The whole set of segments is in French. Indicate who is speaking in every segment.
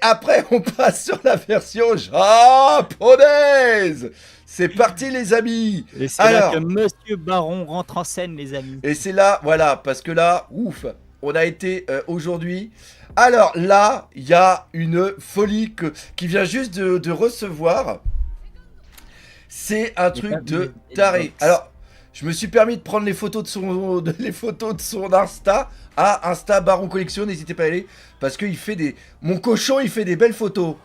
Speaker 1: après, on passe sur la version japonaise. C'est parti, les amis.
Speaker 2: Et c'est là que Monsieur Baron rentre en scène, les amis.
Speaker 1: Et c'est là, voilà, parce que là, ouf, on a été aujourd'hui. Alors là, il y a une folie qui vient juste de recevoir. C'est un truc de taré. Alors, je me suis permis de prendre les photos de son Insta. À Insta Baron Collection, n'hésitez pas à aller. Parce qu'il fait des... Mon cochon, il fait des belles photos.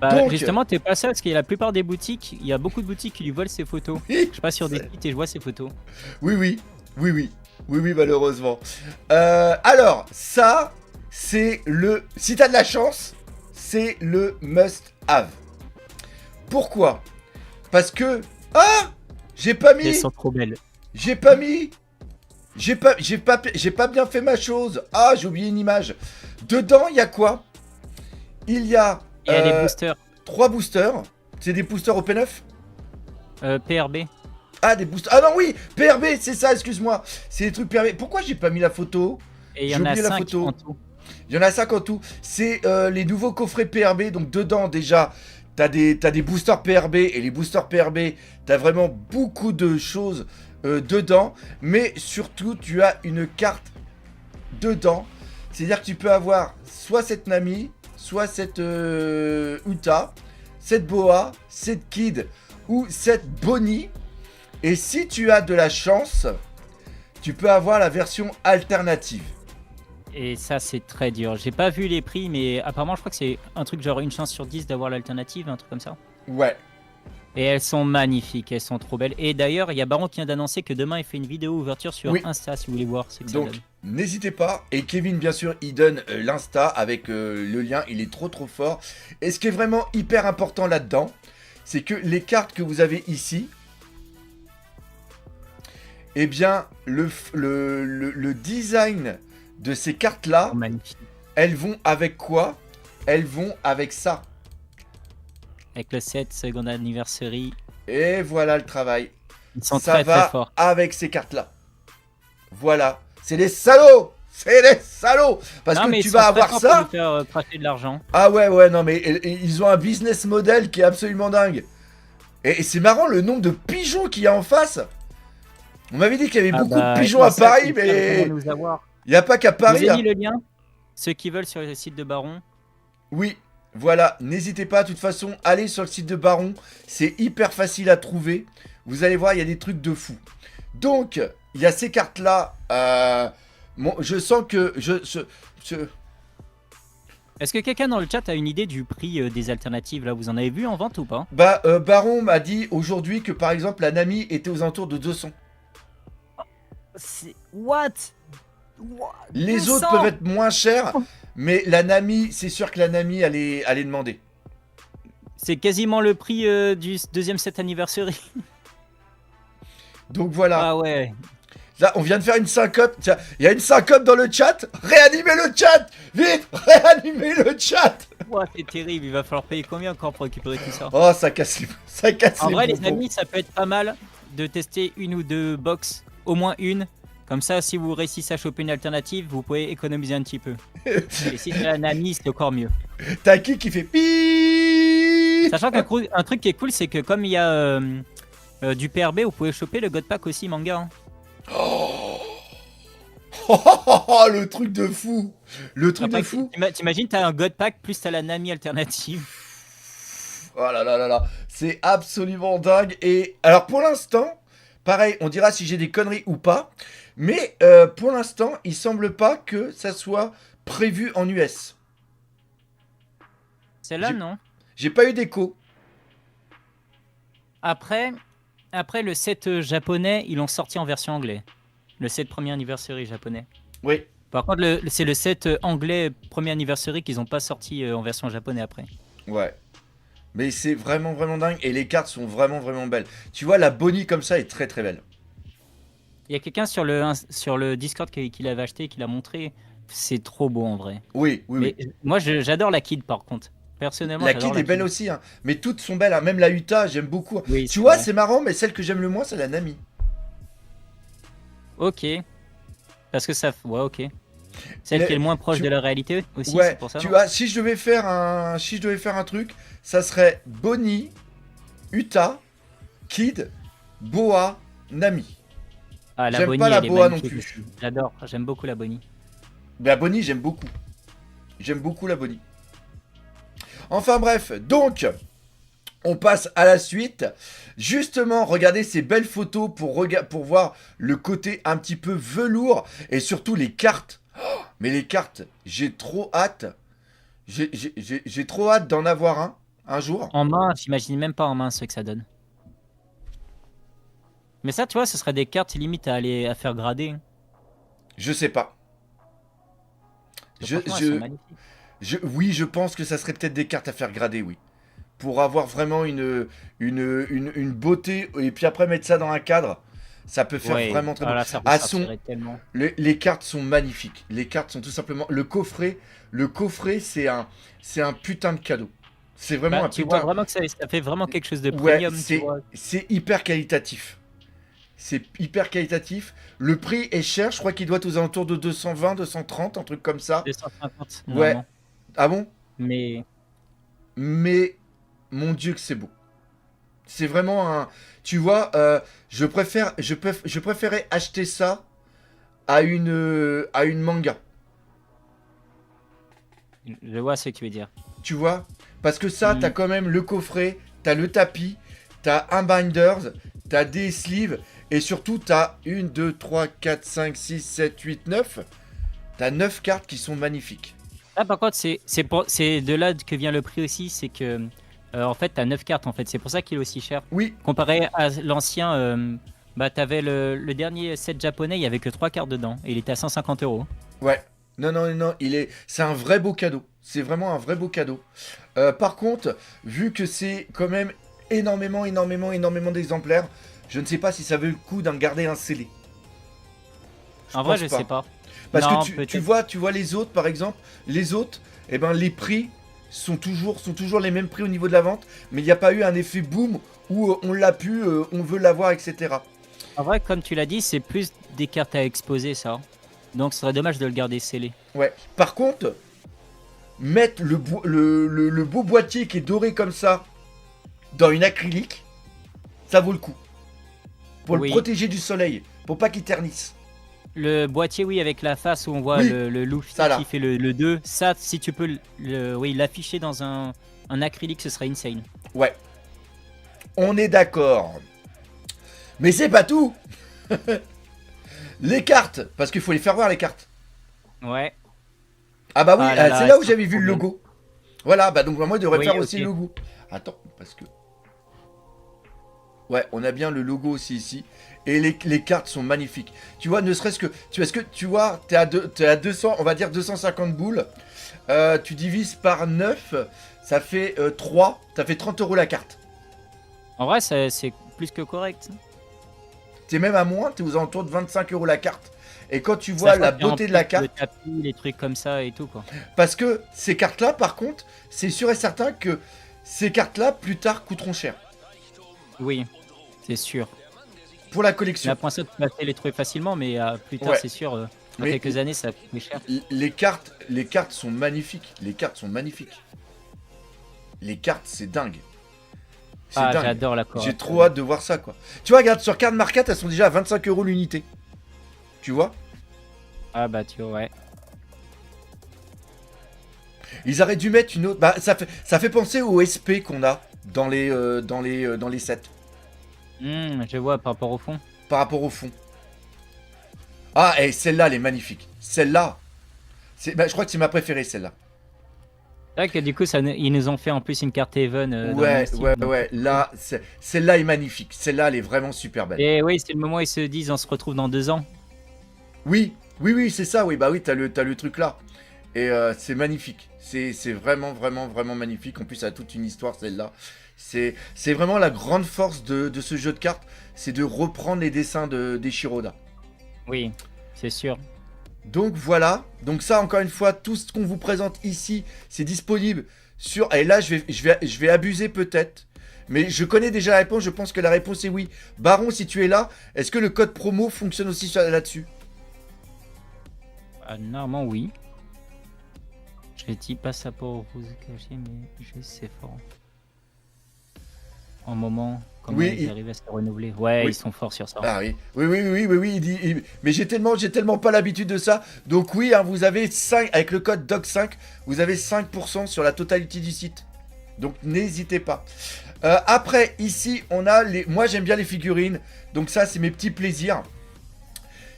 Speaker 2: Bah,
Speaker 1: Donc,
Speaker 2: justement, t'es pas seul parce qu'il y a la plupart des boutiques, il y a beaucoup de boutiques qui lui volent ses photos.
Speaker 1: oui,
Speaker 2: Je passe sur des sites et je vois ses photos.
Speaker 1: oui, malheureusement. Alors, ça, c'est le... Si t'as de la chance, c'est le must-have. Pourquoi? Parce que... Ah! J'ai pas mis...
Speaker 2: Elles sont trop belles.
Speaker 1: J'ai pas mis... J'ai pas bien fait ma chose. Ah, j'ai oublié une image. Dedans, il y a quoi? Il y a...
Speaker 2: Il y a des boosters.
Speaker 1: 3 boosters. C'est des boosters OP9?
Speaker 2: PRB.
Speaker 1: Ah, des boosters. Ah non, oui, PRB, c'est ça, excuse-moi. C'est des trucs PRB. Pourquoi j'ai pas mis la photo?
Speaker 2: Et il y en a 5 en tout.
Speaker 1: Il y en a 5 en tout. C'est les nouveaux coffrets PRB. Donc dedans, déjà, t'as des boosters PRB. Et les boosters PRB, t'as vraiment beaucoup de choses dedans. Mais surtout, tu as une carte dedans. C'est-à-dire que tu peux avoir soit cette Nami, soit cette Uta, cette Boa, cette Kid ou cette Bonnie. Et si tu as de la chance, tu peux avoir la version alternative.
Speaker 2: Et ça, c'est très dur. J'ai pas vu les prix, mais apparemment, je crois que c'est un truc genre une chance sur 10 d'avoir l'alternative, un truc comme ça.
Speaker 1: Ouais.
Speaker 2: Et elles sont magnifiques, elles sont trop belles. Et d'ailleurs, il y a Baron qui vient d'annoncer que demain, il fait une vidéo ouverture sur Insta, si vous voulez voir. C'est que
Speaker 1: donc, n'hésitez pas. Et Kevin, bien sûr, il donne l'Insta avec le lien. Il est trop fort. Et ce qui est vraiment hyper important là-dedans, c'est que les cartes que vous avez ici, eh bien, le design de ces cartes-là, elles vont avec quoi? Elles vont avec ça.
Speaker 2: Avec le 7 second anniversary.
Speaker 1: Et voilà le travail.
Speaker 2: Ils sont
Speaker 1: ça
Speaker 2: très forts.
Speaker 1: Avec ces cartes-là. Voilà. C'est des salauds. C'est des salauds. Parce
Speaker 2: non,
Speaker 1: que tu vas avoir ça.
Speaker 2: Pour faire cracher de l'argent.
Speaker 1: Ah ouais, non, mais ils ont un business model qui est absolument dingue. Et c'est marrant le nombre de pigeons qu'il y a en face. On m'avait dit qu'il y avait beaucoup de pigeons à Paris, mais il n'y a pas qu'à Paris.
Speaker 2: Vous avez mis le lien, ceux qui veulent, sur le site de Baron.
Speaker 1: Oui, voilà, n'hésitez pas, de toute façon, allez sur le site de Baron. C'est hyper facile à trouver. Vous allez voir, il y a des trucs de fou. Donc, il y a ces cartes-là. Bon, je sens que...
Speaker 2: Est-ce que quelqu'un dans le chat a une idée du prix des alternatives là? Vous en avez vu en vente ou pas?
Speaker 1: Bah, Baron m'a dit aujourd'hui que par exemple la Nami était aux alentours de 200.
Speaker 2: C'est... What?
Speaker 1: Les
Speaker 2: 200?
Speaker 1: autres peuvent être moins chers, mais la Nami, c'est sûr que la Nami allait demander.
Speaker 2: C'est quasiment le prix du deuxième set anniversary.
Speaker 1: Donc voilà.
Speaker 2: Ah ouais.
Speaker 1: Là, on vient de faire une syncope. Tiens, il y a une syncope dans le chat. Réanimez le chat. Vite, réanimez le chat.
Speaker 2: Oh, c'est terrible. Il va falloir payer combien encore pour récupérer tout ça?
Speaker 1: Oh, ça casse les
Speaker 2: En vrai, les amis, ça peut être pas mal de tester une ou deux box, au moins une. Comme ça, si vous réussissez à choper une alternative, vous pouvez économiser un petit peu. Et si c'est la Nami, c'est encore mieux.
Speaker 1: T'as qui fait pi?
Speaker 2: Sachant qu'un truc qui est cool, c'est que comme il y a du PRB, vous pouvez choper le God Pack aussi manga. Hein.
Speaker 1: Oh, le truc de fou. Le truc
Speaker 2: après,
Speaker 1: de fou.
Speaker 2: T'imagines, t'as un God Pack plus t'as la Nami alternative.
Speaker 1: Oh là là là là. C'est absolument dingue. Et alors pour l'instant, pareil, on dira si j'ai des conneries ou pas. Mais pour l'instant, il semble pas que ça soit prévu en US.
Speaker 2: Celle-là, non.
Speaker 1: J'ai pas eu d'écho.
Speaker 2: Après, le set japonais, ils l'ont sorti en version anglais. Le set premier anniversary japonais.
Speaker 1: Oui.
Speaker 2: Par contre, c'est le set anglais premier anniversary qu'ils n'ont pas sorti en version japonais après.
Speaker 1: Ouais. Mais c'est vraiment dingue. Et les cartes sont vraiment belles. Tu vois, la Bonnie comme ça est très belle.
Speaker 2: Il y a quelqu'un sur le Discord qui l'avait acheté et qui l'a montré. C'est trop beau en vrai.
Speaker 1: Oui.
Speaker 2: Moi, j'adore la Kid par contre. Personnellement,
Speaker 1: la Kid est belle aussi. Hein. Mais toutes sont belles. Hein. Même la Uta, j'aime beaucoup.
Speaker 2: Oui,
Speaker 1: tu vois, c'est marrant, mais celle que j'aime le moins, c'est la Nami.
Speaker 2: Ok. Parce que ça... Ouais, ok. Celle qui est le moins proche de la réalité aussi,
Speaker 1: Ouais,
Speaker 2: c'est pour ça.
Speaker 1: tu
Speaker 2: non
Speaker 1: vois, si je devais faire un truc, ça serait Bonnie, Uta, Kid, Boa, Nami.
Speaker 2: Ah, la
Speaker 1: J'aime
Speaker 2: Bonnie,
Speaker 1: pas la
Speaker 2: elle est
Speaker 1: Boa non
Speaker 2: magnifique
Speaker 1: plus.
Speaker 2: aussi. J'adore, j'aime beaucoup la Bonnie.
Speaker 1: La Bonnie, j'aime beaucoup. J'aime beaucoup la Bonnie. Enfin bref, donc, on passe à la suite. Justement, regardez ces belles photos pour voir le côté un petit peu velours et surtout les cartes. Oh, mais les cartes, j'ai trop hâte. J'ai trop hâte d'en avoir un jour.
Speaker 2: En main, j'imagine même pas en main ce que ça donne. Mais ça, tu vois, ce serait des cartes limite à faire grader, hein.
Speaker 1: Je sais pas. Je,
Speaker 2: Franchement, elles sont
Speaker 1: je,
Speaker 2: magnifiques.
Speaker 1: oui, je pense que ça serait peut-être des cartes à faire grader, oui. Pour avoir vraiment une beauté. Et puis après, mettre ça dans un cadre, ça peut faire
Speaker 2: Ouais,
Speaker 1: vraiment très beau.
Speaker 2: voilà, ça
Speaker 1: Ah,
Speaker 2: ressortirait tellement.
Speaker 1: les cartes sont magnifiques. Les cartes sont tout simplement. Le coffret, c'est un putain de cadeau. C'est vraiment
Speaker 2: Bah,
Speaker 1: un
Speaker 2: tu vois
Speaker 1: putain.
Speaker 2: vraiment que ça fait vraiment quelque chose de
Speaker 1: Ouais,
Speaker 2: premium, tu vois.
Speaker 1: c'est hyper qualitatif. C'est hyper qualitatif. Le prix est cher. Je crois qu'il doit être aux alentours de 220, 230, un truc comme ça.
Speaker 2: 250,
Speaker 1: Ouais.
Speaker 2: normalement.
Speaker 1: Ah bon?
Speaker 2: Mais
Speaker 1: Mais mon Dieu que c'est beau. C'est vraiment un. Tu vois, je préférais acheter ça à une manga.
Speaker 2: je vois ce que tu veux dire.
Speaker 1: Tu vois? Parce que ça,
Speaker 2: Mm.
Speaker 1: t'as quand même le coffret, t'as le tapis, t'as un binders, t'as des sleeves, et surtout, t'as 1, 2, 3, 4, 5, 6, 7, 8, 9. T'as 9 cartes qui sont magnifiques.
Speaker 2: Ah, par contre, c'est de là que vient le prix aussi, c'est que en fait, t'as 9 cartes en fait. C'est pour ça qu'il est aussi cher.
Speaker 1: Oui,
Speaker 2: Comparé à l'ancien, bah t'avais le dernier set japonais, il y avait que 3 cartes dedans et il était à 150 euros.
Speaker 1: ouais. Non, non, non, c'est un vrai beau cadeau. C'est vraiment un vrai beau cadeau. Par contre, vu que c'est quand même énormément, énormément, énormément d'exemplaires, je ne sais pas si ça vaut le coup d'en garder un scellé.
Speaker 2: En vrai,
Speaker 1: pense
Speaker 2: je
Speaker 1: pas.
Speaker 2: sais pas.
Speaker 1: Parce
Speaker 2: Non,
Speaker 1: que tu
Speaker 2: peut-être.
Speaker 1: vois les autres, par exemple, les autres, eh ben, les prix sont toujours les mêmes prix au niveau de la vente, mais il n'y a pas eu un effet boom où on l'a pu, on veut l'avoir, etc.
Speaker 2: En vrai, comme tu l'as dit, c'est plus des cartes à exposer, ça. Donc, ce serait dommage de le garder scellé.
Speaker 1: Ouais. Par contre, mettre le beau boîtier qui est doré comme ça dans une acrylique, ça vaut le coup. Pour le
Speaker 2: Oui.
Speaker 1: protéger du soleil, pour pas qu'il ternisse.
Speaker 2: Le boîtier, oui, avec la face où on voit
Speaker 1: Oui,
Speaker 2: le loup
Speaker 1: ça, là.
Speaker 2: qui fait le 2. Ça, si tu peux oui, l'afficher dans un acrylique, ce serait insane.
Speaker 1: Ouais. On est d'accord. Mais c'est pas tout. Les cartes, parce qu'il faut les faire voir les cartes.
Speaker 2: Ouais.
Speaker 1: Ah bah oui,
Speaker 2: Ah là là,
Speaker 1: c'est là où
Speaker 2: c'est
Speaker 1: j'avais
Speaker 2: un
Speaker 1: vu le
Speaker 2: problème.
Speaker 1: logo. Voilà, bah donc moi je devrais
Speaker 2: Oui,
Speaker 1: faire aussi
Speaker 2: ok.
Speaker 1: le logo. Attends, parce que... Ouais, on a bien le logo aussi ici. Et les cartes sont magnifiques. Tu vois, ne serait-ce que... Tu vois, t'es à 200, on va dire 250 boules. Tu divises par 9, ça fait 3. Ça fait 30 euros la carte.
Speaker 2: En vrai, c'est plus que correct.
Speaker 1: T'es même à moins, t'es aux alentours de 25 euros la carte. Et quand tu
Speaker 2: Ça
Speaker 1: vois la
Speaker 2: change en
Speaker 1: beauté de
Speaker 2: plus
Speaker 1: la carte...
Speaker 2: Le tapis, les trucs comme ça et tout, quoi.
Speaker 1: Parce que ces cartes-là, par contre, c'est sûr et certain que ces cartes-là, plus tard, coûteront cher.
Speaker 2: Oui, c'est sûr.
Speaker 1: Pour la
Speaker 2: Mais
Speaker 1: collection.
Speaker 2: après ça, tu peux acheter les trucs facilement, mais plus tard,
Speaker 1: Ouais.
Speaker 2: c'est sûr, dans
Speaker 1: Mais-
Speaker 2: quelques années, ça va coûter cher.
Speaker 1: Les cartes sont magnifiques. Les cartes sont magnifiques. Les cartes, c'est dingue. C'est
Speaker 2: Ah,
Speaker 1: dingue.
Speaker 2: j'adore la
Speaker 1: J'ai
Speaker 2: correcte.
Speaker 1: trop hâte de voir ça, quoi. Tu vois, regarde, sur Card Market, elles sont déjà à 25 euros l'unité. Tu vois?
Speaker 2: Ah bah tu vois, ouais.
Speaker 1: Ils auraient dû mettre une autre... Bah, ça fait penser au SP qu'on a dans les sets.
Speaker 2: Je vois par rapport au fond.
Speaker 1: Par rapport au fond. Ah, et celle-là, elle est magnifique. Celle-là, bah, je crois que c'est ma préférée, celle-là.
Speaker 2: C'est vrai que du coup, ils nous ont fait en plus une carte Even. Dans le
Speaker 1: Ouais,
Speaker 2: même style,
Speaker 1: ouais,
Speaker 2: donc.
Speaker 1: ouais. Là, celle-là est magnifique. Celle-là, elle est vraiment super belle.
Speaker 2: Et oui, c'est le moment où ils se disent on se retrouve dans 2 ans.
Speaker 1: Oui, oui, oui, c'est ça. Oui, bah oui, t'as le truc là. Et c'est magnifique. C'est vraiment, vraiment, vraiment magnifique. En plus, ça a toute une histoire, celle-là. C'est vraiment la grande force de ce jeu de cartes. C'est de reprendre les dessins des Shiroda.
Speaker 2: Oui, c'est sûr.
Speaker 1: Donc voilà, donc ça encore une fois, tout ce qu'on vous présente ici, c'est disponible sur... Et là, je vais abuser peut-être, mais je connais déjà la réponse, je pense que la réponse est oui. Baron, si tu es là, est-ce que le code promo fonctionne aussi là-dessus?
Speaker 2: Normalement, oui. Je dis pas ça pour vous cacher, mais c'est fort. En moment, comment
Speaker 1: Oui,
Speaker 2: ils arrivent à se renouveler. Ouais,
Speaker 1: oui.
Speaker 2: ils sont forts sur ça.
Speaker 1: Ah oui, oui, mais j'ai tellement pas l'habitude de ça. Donc oui, hein, vous avez 5, avec le code DOC5, vous avez 5% sur la totalité du site. Donc n'hésitez pas. Après, ici, on a les... Moi, j'aime bien les figurines. Donc ça, c'est mes petits plaisirs.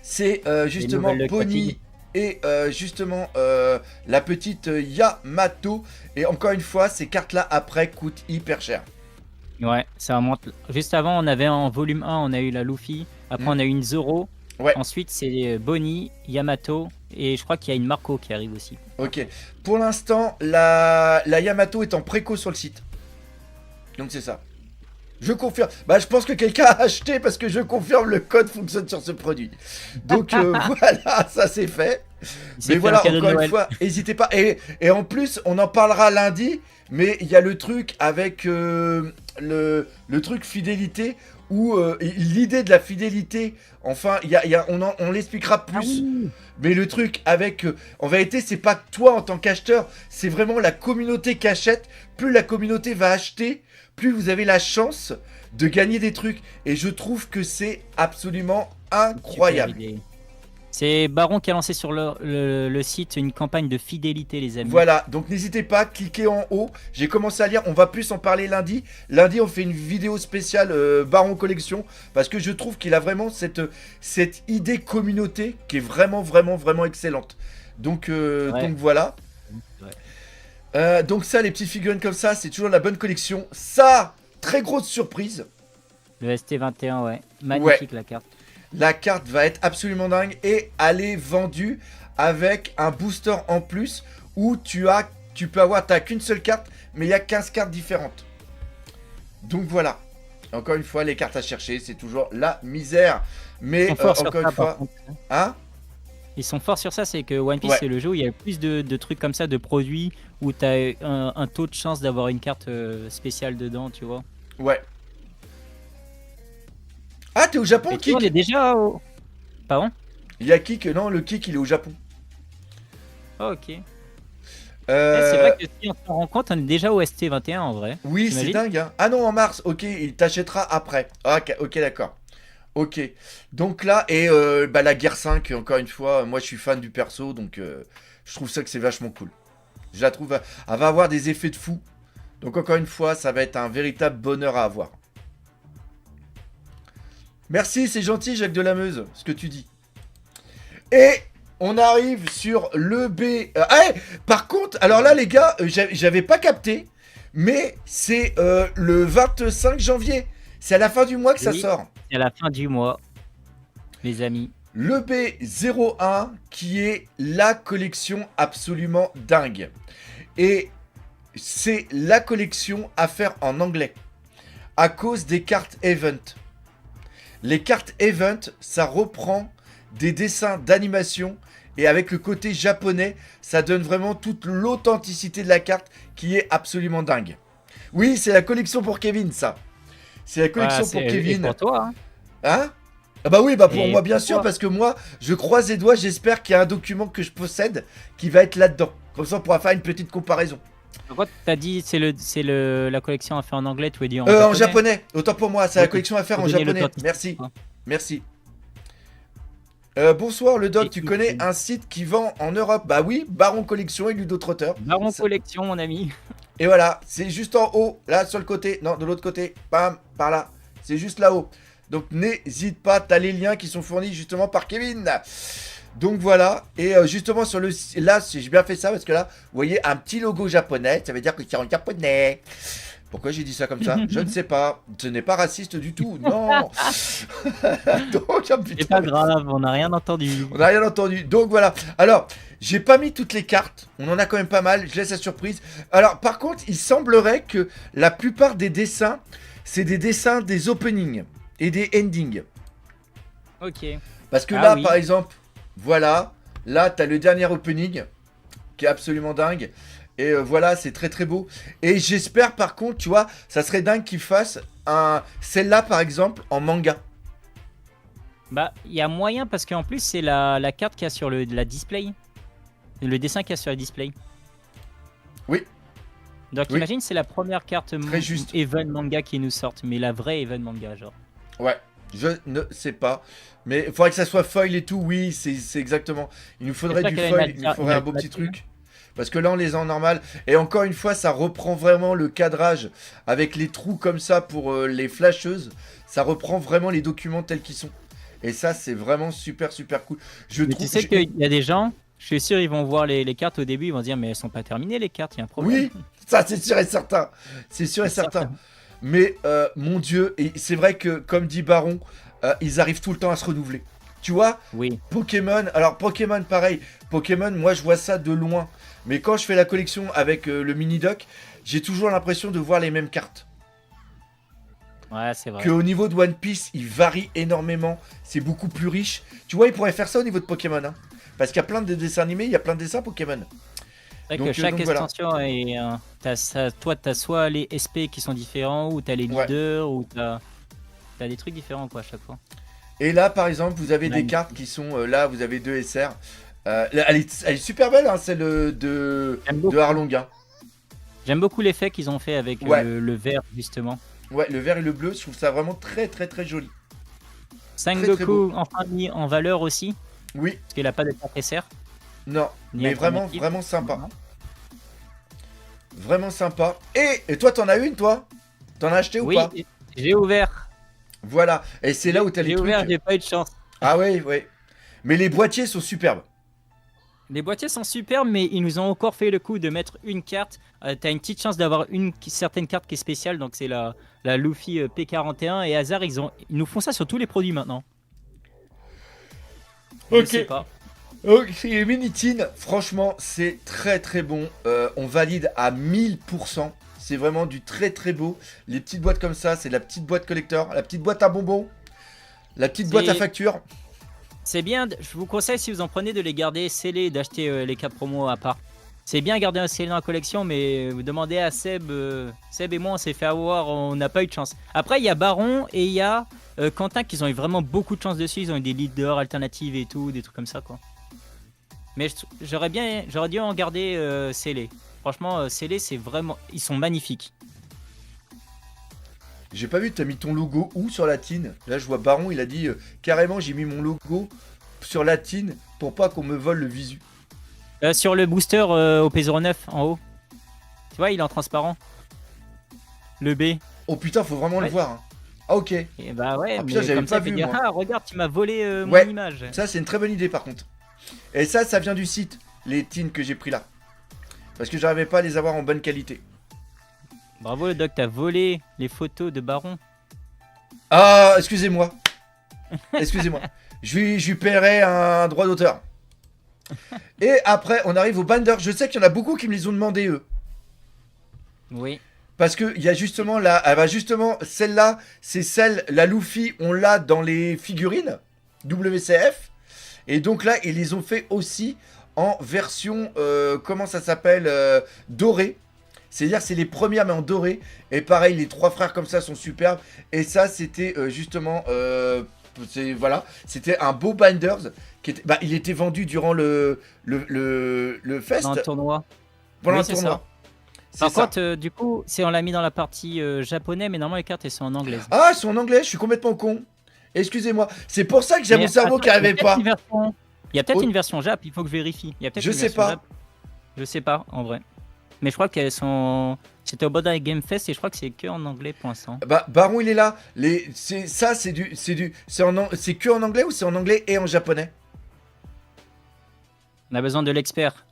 Speaker 1: C'est justement
Speaker 2: nouvelles
Speaker 1: Pony et justement la petite Yamato. Et encore une fois, ces cartes-là, après, coûtent hyper cher.
Speaker 2: Ouais, ça monte. Juste avant, on avait en volume 1, on a eu la Luffy. Après, on a eu une Zoro.
Speaker 1: Ouais.
Speaker 2: Ensuite, c'est Bonnie, Yamato. Et je crois qu'il y a une Marco qui arrive aussi.
Speaker 1: Ok. Pour l'instant, la Yamato est en préco sur le site. Donc c'est ça. Je confirme. Bah, je pense que quelqu'un a acheté parce que je confirme le code fonctionne sur ce produit. Donc voilà, ça c'est fait. Mais voilà, encore une fois, n'hésitez pas. Et en plus, on en parlera lundi. Mais il y a le truc avec le truc fidélité où l'idée de la fidélité, enfin, on l'expliquera plus. Ah oui. Mais le truc avec, en vérité, c'est pas toi en tant qu'acheteur, c'est vraiment la communauté qui achète. Plus la communauté va acheter, plus vous avez la chance de gagner des trucs. Et je trouve que c'est absolument incroyable.
Speaker 2: C'est Baron qui a lancé sur le site une campagne de fidélité, les amis.
Speaker 1: Voilà, donc n'hésitez pas, cliquez en haut. J'ai commencé à lire, on va plus en parler lundi. Lundi, on fait une vidéo spéciale Baron Collection. Parce que je trouve qu'il a vraiment cette idée communauté qui est vraiment excellente. Donc, donc voilà. Ouais. Donc ça, les petites figurines comme ça, c'est toujours la bonne collection. Ça, très grosse surprise.
Speaker 2: Le ST21, ouais. Magnifique la carte.
Speaker 1: La carte va être absolument dingue et elle est vendue avec un booster en plus où tu peux avoir, t'as qu'une seule carte, mais il y a 15 cartes différentes. Donc voilà. Encore une fois, les cartes à chercher, c'est toujours la misère. Mais encore une fois, hein?
Speaker 2: Ils sont forts sur ça, c'est que One Piece, c'est le jeu où il y a plus de trucs comme ça, de produits, où tu as un taux de chance d'avoir une carte spéciale dedans, tu vois.
Speaker 1: Ouais. Ah, t'es au Japon, Kik?
Speaker 2: On est déjà au... Pardon?
Speaker 1: Il y a Kik, non, le Kik, il est au Japon.
Speaker 2: Oh, ok. C'est vrai que si on s'en rend compte, on est déjà au ST21 en vrai.
Speaker 1: Oui, c'est dingue, hein. Ah non, en mars, ok, il t'achètera après. Ok, d'accord. Ok, donc là, et la guerre 5, encore une fois, moi je suis fan du perso, donc je trouve ça que c'est vachement cool. Je la trouve, elle va avoir des effets de fou. Donc encore une fois, ça va être un véritable bonheur à avoir. Merci, c'est gentil Jacques Delameuse, ce que tu dis. Et on arrive sur le B... par contre, alors là les gars, j'avais pas capté, mais c'est le 25 janvier. C'est à la fin du mois que ça sort.
Speaker 2: C'est à la fin du mois, les amis.
Speaker 1: Le B01 qui est la collection absolument dingue. Et c'est la collection à faire en anglais. À cause des cartes Event. Les cartes Event, ça reprend des dessins d'animation. Et avec le côté japonais, ça donne vraiment toute l'authenticité de la carte qui est absolument dingue. Oui, c'est la collection pour Kevin, ça. C'est la collection pour Kevin.
Speaker 2: Et pour toi, hein.
Speaker 1: Hein? Ah bah oui, bah pour moi bien sûr, parce que moi, je croise les doigts, j'espère qu'il y a un document que je possède qui va être là-dedans. Comme ça, on pourra faire une petite comparaison.
Speaker 2: Pourquoi t'as dit c'est la collection à faire en anglais, tu veux dire en
Speaker 1: japonais. Autant pour moi, c'est la collection à faire en japonais. Merci. Merci. Bonsoir le doc, tu connais un site qui vend en Europe? Bah oui, Baron Collection et Ludotrotter.
Speaker 2: Baron Collection, mon ami.
Speaker 1: Et voilà, c'est juste en haut, là sur le côté, non de l'autre côté, bam, par là, c'est juste là-haut. Donc n'hésite pas, t'as les liens qui sont fournis justement par Kevin. Donc voilà, et justement sur le... Là, j'ai bien fait ça parce que là, vous voyez un petit logo japonais, ça veut dire que c'est en japonais. Pourquoi j'ai dit ça comme ça? Je ne sais pas. Ce n'est pas raciste du tout, non. Donc,
Speaker 2: c'est pas grave, on n'a rien entendu.
Speaker 1: On n'a rien entendu. Donc voilà. Alors, j'ai pas mis toutes les cartes. On en a quand même pas mal. Je laisse la surprise. Alors, par contre, il semblerait que la plupart des dessins, c'est des dessins des openings et des endings.
Speaker 2: Ok.
Speaker 1: Parce que là, par exemple, voilà. Là, tu as le dernier opening qui est absolument dingue. Et voilà, c'est très très beau. Et j'espère par contre, tu vois, ça serait dingue qu'ils fassent celle-là par exemple en manga.
Speaker 2: Bah, il y a moyen parce qu'en plus, c'est la carte qu'il y a sur la display. Le dessin qu'il y a sur la display.
Speaker 1: Oui.
Speaker 2: Donc
Speaker 1: Oui.
Speaker 2: imagine, c'est la première carte
Speaker 1: Très juste.
Speaker 2: Event Manga qui nous sortent, mais la vraie Event Manga, genre.
Speaker 1: Ouais, je ne sais pas. Mais il faudrait que ça soit foil et tout, oui, c'est exactement. Il nous faudrait
Speaker 2: J'espère
Speaker 1: du
Speaker 2: qu'elle a
Speaker 1: foil, il nous faudrait un beau petit
Speaker 2: alternative.
Speaker 1: truc. Parce que là, on les a en normal. Et encore une fois, ça reprend vraiment le cadrage avec les trous comme ça pour les flasheuses. Ça reprend vraiment les documents tels qu'ils sont. Et ça, c'est vraiment super, super cool. Je
Speaker 2: Mais
Speaker 1: trouve.
Speaker 2: tu sais qu'il y a des gens, je suis sûr, ils vont voir les cartes au début, ils vont se dire, mais elles sont pas terminées les cartes, il y a un problème.
Speaker 1: Oui, ça, c'est sûr et certain. C'est sûr et
Speaker 2: C'est
Speaker 1: certain.
Speaker 2: certain.
Speaker 1: Mais mon Dieu, et c'est vrai que, comme dit Baron, ils arrivent tout le temps à se renouveler. Tu vois,
Speaker 2: Oui.
Speaker 1: Pokémon, alors Pokémon pareil, Pokémon moi je vois ça de loin, mais quand je fais la collection avec le mini doc, j'ai toujours l'impression de voir les mêmes cartes.
Speaker 2: Ouais, c'est vrai.
Speaker 1: Qu'au niveau de One Piece, il varie énormément, c'est beaucoup plus riche. Tu vois, ils pourraient faire ça au niveau de Pokémon, hein, parce qu'il y a plein de dessins animés, il y a plein de dessins Pokémon.
Speaker 2: C'est vrai
Speaker 1: Donc,
Speaker 2: que chaque
Speaker 1: donc voilà.
Speaker 2: extension est. Toi, t'as soit les SP qui sont différents, ou t'as les
Speaker 1: Ouais.
Speaker 2: leaders, ou t'as des trucs différents quoi à chaque fois.
Speaker 1: Et là, par exemple, vous avez des
Speaker 2: Magnifique.
Speaker 1: cartes qui sont là, vous avez deux SR. Là, elle est super belle, hein, celle
Speaker 2: J'aime
Speaker 1: de
Speaker 2: beaucoup.
Speaker 1: Harlonga.
Speaker 2: J'aime beaucoup l'effet qu'ils ont fait avec
Speaker 1: Ouais.
Speaker 2: le vert justement.
Speaker 1: Ouais, le vert et le bleu, je trouve ça vraiment très très très joli. Très, très beau.
Speaker 2: Sengoku enfin mis en valeur aussi,
Speaker 1: Oui,
Speaker 2: parce qu'il a pas de carte SR.
Speaker 1: non,
Speaker 2: Ni
Speaker 1: mais vraiment,
Speaker 2: alternative.
Speaker 1: vraiment sympa.
Speaker 2: Non.
Speaker 1: Vraiment sympa. Et toi, t'en as une, toi? T'en as acheté ou
Speaker 2: Oui,
Speaker 1: pas?
Speaker 2: j'ai ouvert.
Speaker 1: Voilà. Et c'est là où t'as les
Speaker 2: J'ai ouvert,
Speaker 1: trucs.
Speaker 2: j'ai pas eu de chance.
Speaker 1: Ah ouais, ouais. Mais les boîtiers sont superbes.
Speaker 2: Les boîtiers sont superbes, mais ils nous ont encore fait le coup de mettre une carte. T'as une petite chance d'avoir une certaine carte qui est spéciale, donc c'est la Luffy P41. Et hasard, ils nous font ça sur tous les produits maintenant. Je
Speaker 1: Ok.
Speaker 2: sais pas.
Speaker 1: Ok, les Minitines, franchement, c'est très très bon. On valide à 1000%. C'est vraiment du très très beau. Les petites boîtes comme ça, c'est la petite boîte collector, la petite boîte à bonbons, la petite boîte à facture.
Speaker 2: C'est bien, je vous conseille si vous en prenez de les garder scellés, d'acheter les cartes promo à part. C'est bien garder un scellé dans la collection, mais vous demandez à Seb, Seb et moi on s'est fait avoir, on n'a pas eu de chance. Après il y a Baron et il y a Quentin qui ont eu vraiment beaucoup de chance dessus, ils ont eu des leaders alternatives et tout, des trucs comme ça quoi. Mais j'aurais dû en garder scellé. Franchement scellé c'est vraiment, ils sont magnifiques.
Speaker 1: J'ai pas vu, t'as mis ton logo où sur la tine? Là, je vois Baron, il a dit carrément, j'ai mis mon logo sur la tine pour pas qu'on me vole le visu.
Speaker 2: Sur le booster au P09 en haut, tu vois il est en transparent. Le B.
Speaker 1: Oh putain, faut vraiment le
Speaker 2: Ouais.
Speaker 1: voir. Hein. Ah, ok.
Speaker 2: Et bah ouais,
Speaker 1: Ah,
Speaker 2: mais
Speaker 1: putain, j'avais
Speaker 2: comme ça,
Speaker 1: pas
Speaker 2: il fait
Speaker 1: vu,
Speaker 2: dire,
Speaker 1: moi.
Speaker 2: ah regarde, tu m'as volé
Speaker 1: Ouais.
Speaker 2: mon image.
Speaker 1: Ça, c'est une très bonne idée par contre. Et ça vient du site, les tines que j'ai pris là. Parce que j'arrivais pas à les avoir en bonne qualité.
Speaker 2: Bravo le doc, t'as volé les photos de Baron.
Speaker 1: Ah, excusez-moi. Excusez-moi. Je lui paierai un droit d'auteur. Et après, on arrive au Bander. Je sais qu'il y en a beaucoup qui me les ont demandé, eux.
Speaker 2: Oui.
Speaker 1: Parce qu'il y a justement là, ah bah justement, celle-là, c'est celle, la Luffy, on l'a dans les figurines WCF. Et donc là, ils les ont fait aussi en version, comment ça s'appelle, dorée. C'est-à-dire, c'est les premières, mais en doré. Et pareil, les trois frères comme ça sont superbes. Et ça, c'était justement, voilà, c'était un beau Binders. Bah, il était vendu durant le fest,
Speaker 2: Dans le tournoi.
Speaker 1: pendant
Speaker 2: Oui,
Speaker 1: le
Speaker 2: c'est
Speaker 1: tournoi. C'est
Speaker 2: Par
Speaker 1: ça.
Speaker 2: contre, du coup, on l'a mis dans la partie japonais, mais normalement les cartes elles sont en anglaise.
Speaker 1: Ah, ils sont en anglais, je suis complètement con. Excusez-moi. C'est pour ça que j'ai
Speaker 2: Mais
Speaker 1: mon cerveau
Speaker 2: attends,
Speaker 1: qui arrivait pas.
Speaker 2: Il y a peut-être
Speaker 1: Oh.
Speaker 2: une version Jap, il faut que je vérifie. Il y a peut-être
Speaker 1: Je
Speaker 2: une
Speaker 1: sais
Speaker 2: version
Speaker 1: pas.
Speaker 2: Jap. Je sais pas, en vrai. Mais je crois qu'elles sont. C'était au Bodai Game Fest et je crois que c'est que en anglais pour l'instant.
Speaker 1: Bah, Baron, il est là. C'est que en anglais ou c'est en anglais et en japonais?
Speaker 2: On a besoin de l'expert.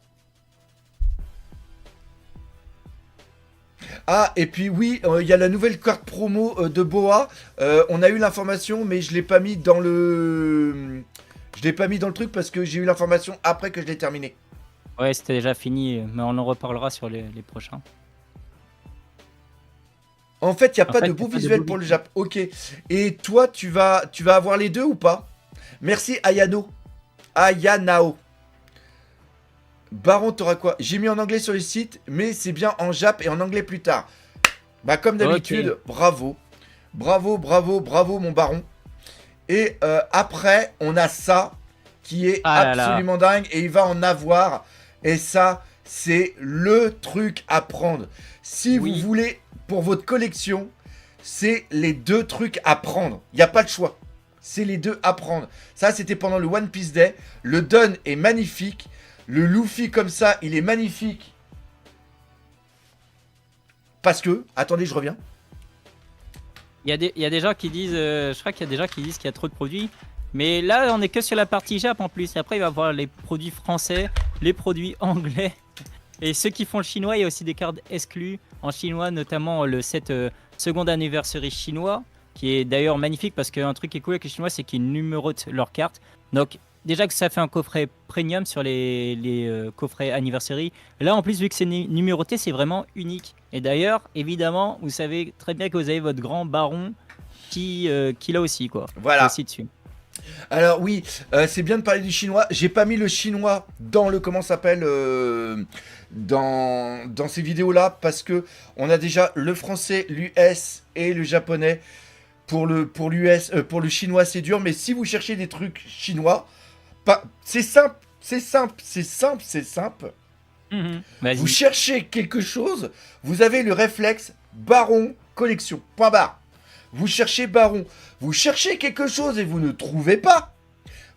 Speaker 1: Ah, et puis oui, il y a la nouvelle carte promo de Boa. On a eu l'information, mais je l'ai pas mis dans le. Je l'ai pas mis dans le truc parce que j'ai eu l'information après que je l'ai terminé.
Speaker 2: Ouais, c'était déjà fini, mais on en reparlera sur les prochains.
Speaker 1: En fait, il n'y a
Speaker 2: En
Speaker 1: pas
Speaker 2: fait,
Speaker 1: de
Speaker 2: y a
Speaker 1: beau
Speaker 2: pas de
Speaker 1: visuel
Speaker 2: beau
Speaker 1: pour le
Speaker 2: visuel.
Speaker 1: Jap. Ok. Et toi, tu vas avoir les deux ou pas? Merci Ayano. Ayanao. Baron, t'auras quoi? J'ai mis en anglais sur le site, mais c'est bien en Jap et en anglais plus tard. Bah, comme d'habitude, bravo. Bravo, bravo, bravo, mon Baron. Et après, on a ça qui est absolument dingue et il va en avoir. Et ça, c'est le truc à prendre. Si vous voulez, pour votre collection, c'est les 2 trucs à prendre. Il n'y a pas de choix. C'est les 2 à prendre. Ça, c'était pendant le One Piece Day. Le Don est magnifique. Le Luffy comme ça, il est magnifique. Parce que, attendez, je reviens.
Speaker 2: Il y a des gens qui disent, je crois qu'il y a des gens qui disent qu'il y a trop de produits. Mais là, on est que sur la partie Jap en plus. Après, il va y avoir les produits français, les produits anglais. Et ceux qui font le chinois, il y a aussi des cartes exclues en chinois, notamment le set second anniversary chinois, qui est d'ailleurs magnifique parce qu'un truc qui est cool avec les chinois, c'est qu'ils numérotent leurs cartes. Donc, déjà que ça fait un coffret premium sur les coffrets anniversary. Là, en plus, vu que c'est numéroté, c'est vraiment unique. Et d'ailleurs, évidemment, vous savez très bien que vous avez votre grand baron qui l'a aussi, quoi.
Speaker 1: Voilà.
Speaker 2: Aussi dessus.
Speaker 1: Alors oui, c'est bien de parler du chinois. J'ai pas mis le chinois dans le comment s'appelle dans ces vidéos là parce que on a déjà le français, l'US et le japonais. Pour le chinois c'est dur, mais si vous cherchez des trucs chinois, c'est simple. Vous cherchez quelque chose, vous avez le réflexe Baron Collection. Point barre. Vous cherchez Baron. Vous cherchez quelque chose et vous ne trouvez pas.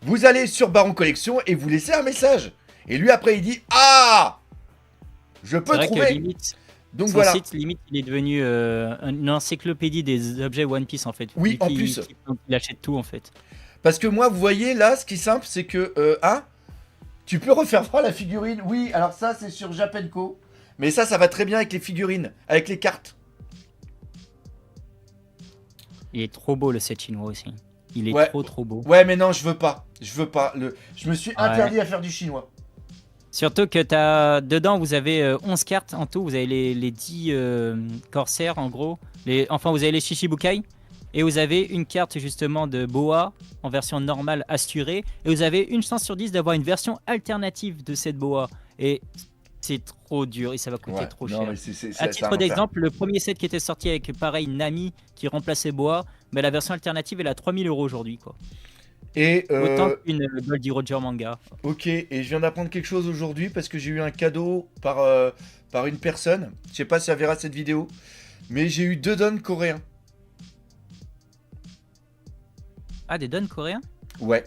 Speaker 1: Vous allez sur Baron Collection et vous laissez un message. Et lui après il dit ah, je peux trouver.
Speaker 2: Limite,
Speaker 1: donc
Speaker 2: son
Speaker 1: voilà.
Speaker 2: Site limite il est devenu une encyclopédie des objets One Piece en fait.
Speaker 1: Oui, en plus.
Speaker 2: Il achète tout en fait.
Speaker 1: Parce que moi vous voyez là, ce qui est simple c'est que tu peux refaire voir la figurine. Oui, alors ça c'est sur Japenco. Mais ça va très bien avec les figurines, avec les cartes.
Speaker 2: Il est trop beau le set chinois aussi. Il est trop beau.
Speaker 1: Ouais, mais non, je veux pas. Je me suis interdit à faire du chinois.
Speaker 2: Surtout que dedans, vous avez 11 cartes en tout. Vous avez les 10 corsaires en gros. Enfin, vous avez les Shichibukai. Et vous avez une carte justement de Boa en version normale assurée. Et vous avez une chance sur 10 d'avoir une version alternative de cette Boa. Et c'est trop dur et ça va coûter trop cher. À titre d'exemple, le premier set qui était sorti avec pareil Nami qui remplaçait Boa, mais la version alternative elle a 3000 € aujourd'hui quoi.
Speaker 1: Et
Speaker 2: autant qu'une Goldie Roger manga.
Speaker 1: Ok, et je viens d'apprendre quelque chose aujourd'hui parce que j'ai eu un cadeau par une personne. Je sais pas si elle verra cette vidéo, mais j'ai eu 2 dons coréens.
Speaker 2: Ah, des dons coréens?
Speaker 1: Ouais.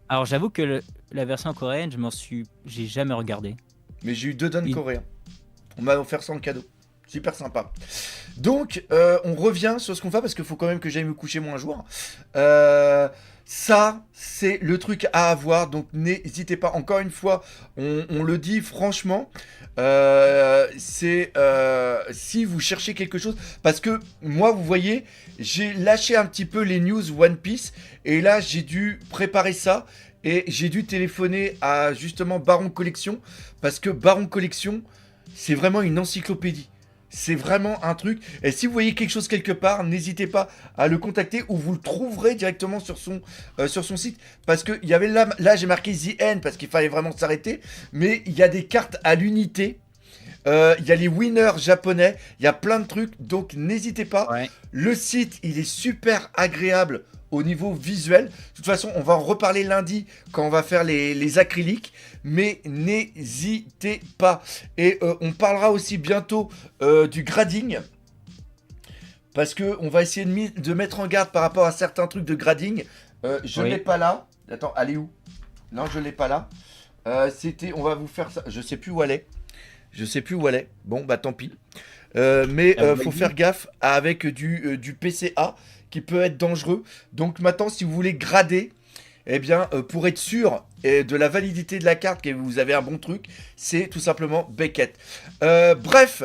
Speaker 2: Alors j'avoue que la version coréenne, j'ai jamais regardé.
Speaker 1: Mais j'ai eu 2 dons coréens. On m'a offert ça en cadeau. Super sympa. Donc, on revient sur ce qu'on fait parce qu'il faut quand même que j'aille me coucher moi un jour. Ça, c'est le truc à avoir. Donc, n'hésitez pas. Encore une fois, on le dit franchement. Si vous cherchez quelque chose. Parce que moi, vous voyez, j'ai lâché un petit peu les news One Piece. Et là, j'ai dû préparer ça. Et j'ai dû téléphoner à justement Baron Collection. Parce que Baron Collection, c'est vraiment une encyclopédie. C'est vraiment un truc. Et si vous voyez quelque chose quelque part, n'hésitez pas à le contacter ou vous le trouverez directement sur son site. Parce que il y avait là j'ai marqué The End parce qu'il fallait vraiment s'arrêter. Mais il y a des cartes à l'unité. Il y a les winners japonais. Il y a plein de trucs. Donc n'hésitez pas. Ouais. Le site, il est super agréable au niveau visuel. De toute façon, on va en reparler lundi quand on va faire les acryliques. Mais n'hésitez pas. Et on parlera aussi bientôt du grading. Parce qu'on va essayer de mettre en garde par rapport à certains trucs de grading. Je ne l'ai pas là. Attends, elle est où? Non, je ne l'ai pas là. On va vous faire ça. Je sais plus où elle est. Bon, bah tant pis. Mais faut faire gaffe avec du PCA qui peut être dangereux. Donc maintenant, si vous voulez grader, eh bien, pour être sûr de la validité de la carte, que vous avez un bon truc, c'est tout simplement Beckett. Bref,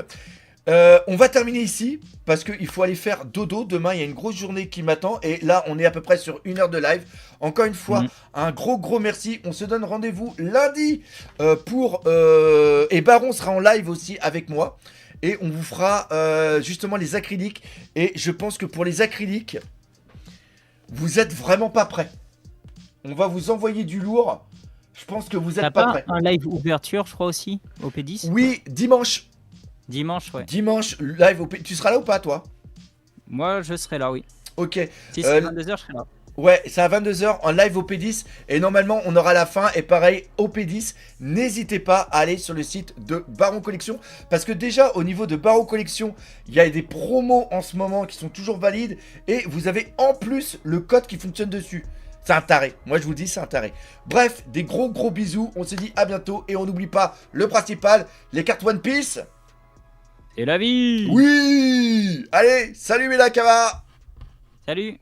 Speaker 1: on va terminer ici parce qu'il faut aller faire dodo. Demain, il y a une grosse journée qui m'attend. Et là, on est à peu près sur 1 heure de live. Encore une fois, un gros merci. On se donne rendez-vous lundi et Baron sera en live aussi avec moi. Et on vous fera justement les acryliques. Et je pense que pour les acryliques, vous êtes vraiment pas prêts. On va vous envoyer du lourd. Je pense que vous êtes pas prêts.
Speaker 2: Un live ouverture, je crois aussi, au P10.
Speaker 1: Oui, dimanche.
Speaker 2: Dimanche, ouais.
Speaker 1: Dimanche, live au P10. Tu seras là ou pas, toi?
Speaker 2: Moi, je serai là, oui.
Speaker 1: Ok.
Speaker 2: Si c'est 22h, je serai là.
Speaker 1: Ouais, c'est à 22h en live au P10 et normalement on aura la fin et pareil au P10. N'hésitez pas à aller sur le site de Baron Collection parce que déjà au niveau de Baron Collection, il y a des promos en ce moment qui sont toujours valides et vous avez en plus le code qui fonctionne dessus. C'est un taré, moi je vous dis c'est un taré. Bref, des gros bisous, on se dit à bientôt et on n'oublie pas le principal, les cartes One Piece.
Speaker 2: C'est la vie.
Speaker 1: Oui. Allez, salut mes Nakama.
Speaker 2: Salut.